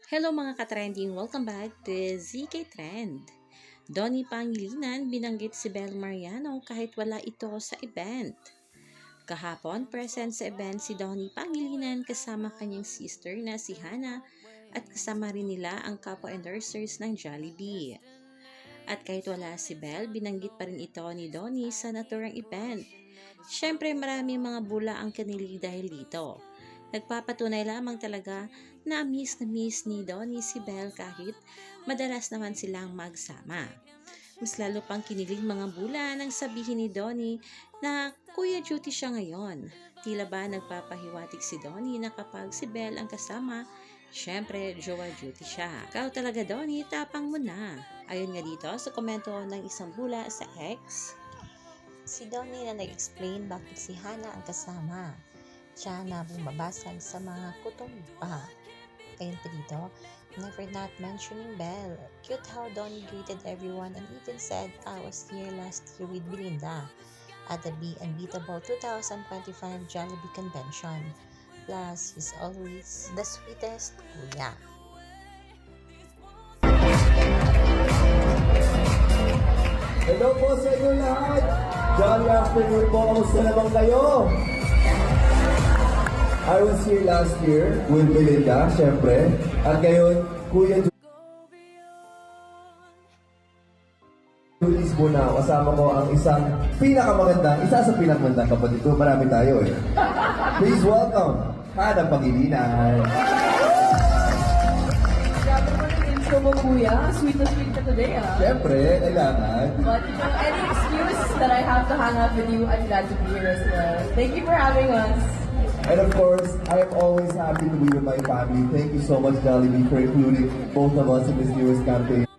Hello mga ka-trending! Welcome back to ZK Trend. Donnie Pangilinan binanggit si Bel Mariano kahit wala ito sa event. Kahapon, present sa event si Donnie Pangilinan kasama kanyang sister na si Hannah at kasama rin nila ang kapwa endorsers ng Jollibee. At kahit wala si Bel, binanggit pa rin ito ni Donnie sa naturang event. Siyempre maraming mga bula ang kinilig dahil dito. Nagpapatunay lamang talaga na miss ni Donnie si Bel kahit madalas naman silang magsama. Mas lalo pang kinilig mga bula nang sabihin ni Donnie na kuya duty siya ngayon. Tila ba nagpapahiwatig si Donnie na kapag si Bel ang kasama, syempre jowa duty siya. Ikaw talaga Donnie, tapang mo na. Ayon nga dito sa komento ng isang bula sa X, si Donnie na nag-explain bakit si Hannah ang kasama. Siya na bumabasag sa mga kutumba. Ayon pa dito, never not mentioning Bel. Cute how Donnie greeted everyone and even said, I was here last year with Belinda at the Be Unbeatable 2025 Jollibee Convention. Plus, he's always the sweetest kuya. Hello po sa inyo lahat! Jolly afternoon po, kamusta naman kayo? I was here last year with Belinda, syempre. At ngayon, Kuya Julius Buna, kasama ko ang isa sa pinakamagandang kapatid ko. Marami tayo eh. Please welcome, Hannah Pangilinan. Grabe mo ng intro mo, kuya. Sweet na sweet ka today, ah. Syempre, kailangan. But any excuse that I have to hang out with you, I'm glad to be here as well. Thank you for having us. And of course, I am always happy to be with my family. Thank you so much, Jollibee, for including both of us in this newest campaign.